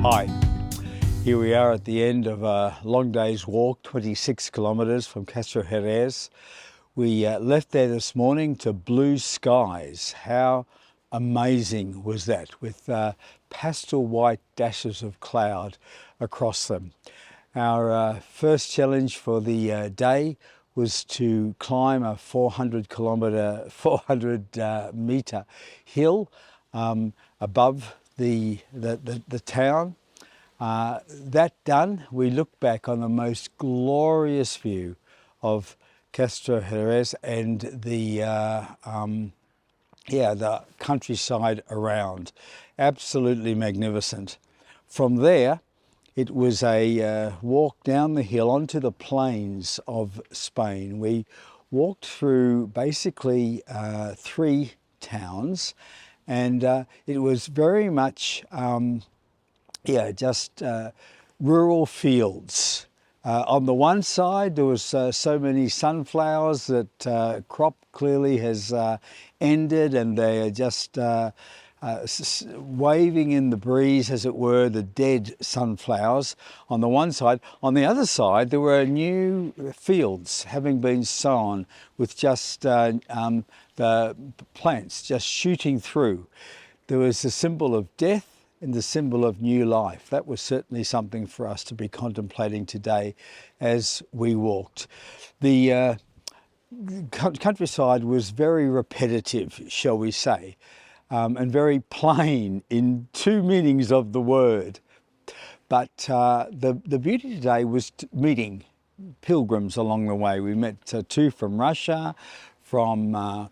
Hi, here we are at the end of a long day's walk, 26 kilometres from Castrojeriz. We left there this morning to blue skies. How amazing was that, with pastel white dashes of cloud across them. Our first challenge for the day was to climb a 400 metre hill above the town. That done, we look back on the most glorious view of Castrojeriz and the countryside around. Absolutely magnificent. From there, it was a walk down the hill onto the plains of Spain. We walked through basically 3 towns, and it was very much just rural fields. On the one side, there was so many sunflowers that crop clearly has ended, and they are just waving in the breeze, as it were, the dead sunflowers on the one side. On the other side, there were new fields having been sown with just the plants just shooting through. There was a symbol of death and the symbol of new life. That was certainly something for us to be contemplating today as we walked. The countryside was very repetitive, shall we say, and very plain in 2 meanings of the word. But the beauty today was meeting pilgrims along the way. We met 2 from Russia, from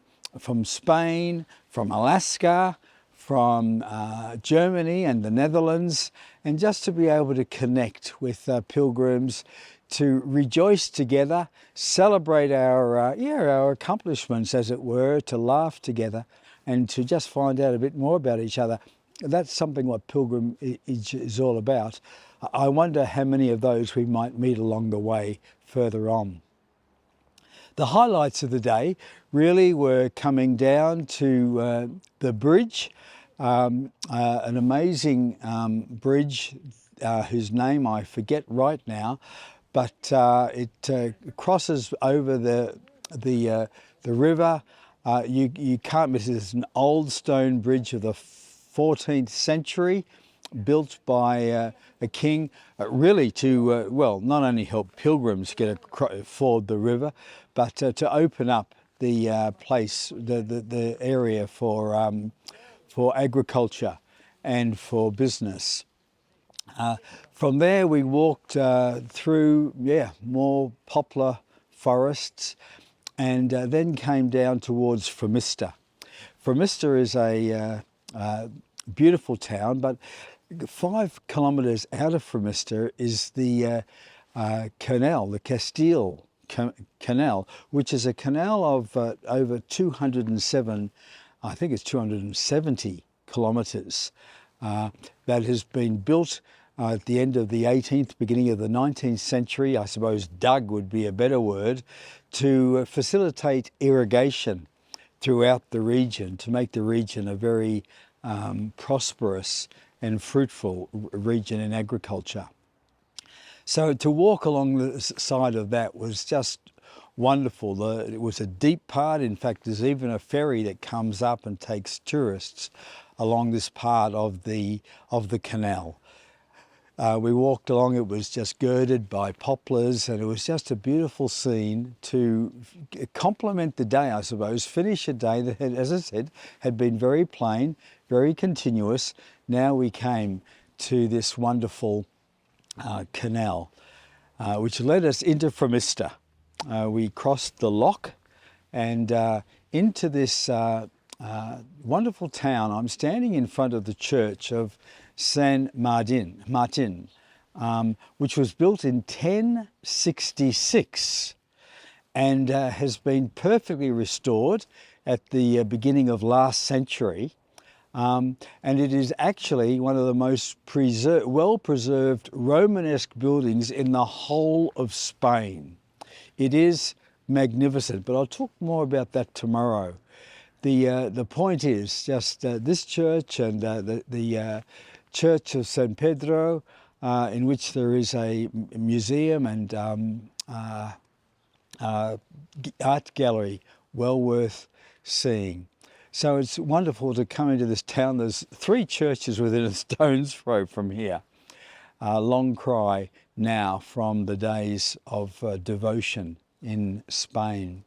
Spain, from Alaska, from Germany and the Netherlands, and just to be able to connect with pilgrims, to rejoice together, celebrate our accomplishments, as it were, to laugh together, and to just find out a bit more about each other. That's something what pilgrimage is all about. I wonder how many of those we might meet along the way further on. The highlights of the day really were coming down to the bridge, an amazing bridge whose name I forget right now, but it crosses over the river. You can't miss it. It's an old stone bridge of the 14th century, built by a king, really to, not only help pilgrims ford the river, but to open up the place, the area for agriculture and for business. From there we walked through more poplar forests, and then came down towards Fromista. Fromista is a beautiful town, but 5 kilometres out of Fromista is the canal, the Castile Canal, which is a canal of over 207, I think it's 270 kilometres, that has been built at the end of the 18th, beginning of the 19th century. I suppose dug would be a better word, to facilitate irrigation throughout the region, to make the region a very prosperous and fruitful region in agriculture. So to walk along the side of that was just wonderful. It was a deep part. In fact, there's even a ferry that comes up and takes tourists along this part of the canal. We walked along, it was just girded by poplars, and it was just a beautiful scene to complement the day, I suppose, finish a day that had, as I said, had been very plain, very continuous. Now we came to this wonderful canal, which led us into Fromista. We crossed the lock and into this wonderful town. I'm standing in front of the church of San Martin, which was built in 1066 and has been perfectly restored at the beginning of last century. And it is actually one of the most well-preserved Romanesque buildings in the whole of Spain. It is magnificent, but I'll talk more about that tomorrow. The point is just this church and the church of San Pedro, in which there is a museum and art gallery, well worth seeing. So it's wonderful to come into this town. There's 3 churches within a stone's throw from here. Long cry now from the days of devotion in Spain.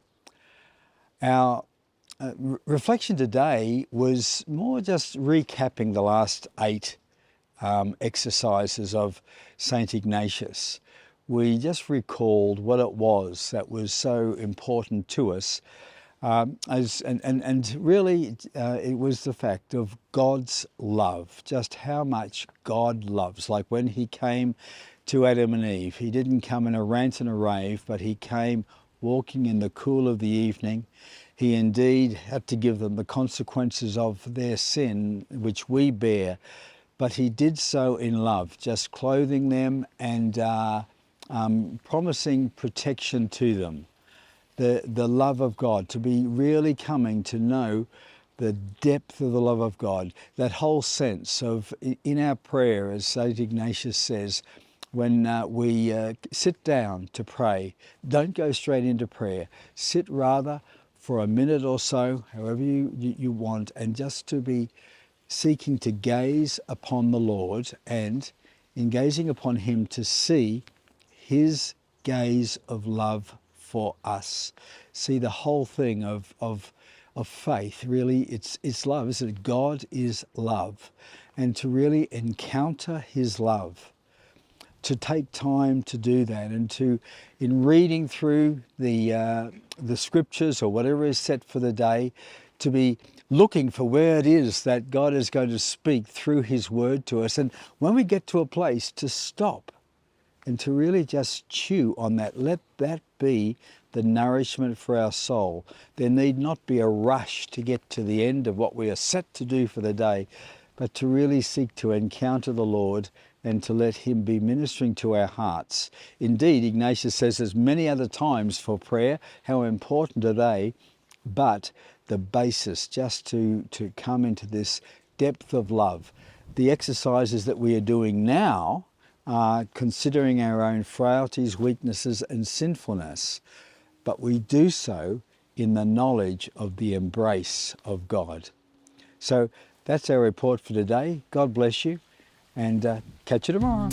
Our reflection today was more just recapping the last 8 exercises of St. Ignatius. We just recalled what it was that was so important to us. And really it was the fact of God's love, just how much God loves. Like when he came to Adam and Eve, he didn't come in a rant and a rave, but he came walking in the cool of the evening. He indeed had to give them the consequences of their sin, which we bear, but he did so in love, just clothing them and promising protection to them. The love of God, to be really coming to know the depth of the love of God, that whole sense of, in our prayer, as St. Ignatius says, when we sit down to pray, don't go straight into prayer. Sit rather for a minute or so, however you want, and just to be seeking to gaze upon the Lord, and in gazing upon him to see his gaze of love for us. See the whole thing of faith, really it's love, isn't it? God is love, and to really encounter his love, to take time to do that, and to, in reading through the scriptures or whatever is set for the day, to be looking for where it is that God is going to speak through his word to us. And when we get to a place, to stop and to really just chew on that. Let that be the nourishment for our soul. There need not be a rush to get to the end of what we are set to do for the day, but to really seek to encounter the Lord and to let him be ministering to our hearts. Indeed, Ignatius says there's many other times for prayer. How important are they? But the basis, just to come into this depth of love. The exercises that we are doing now, considering our own frailties, weaknesses and sinfulness, but we do so in the knowledge of the embrace of God. So that's our report for today. God bless you, and catch you tomorrow.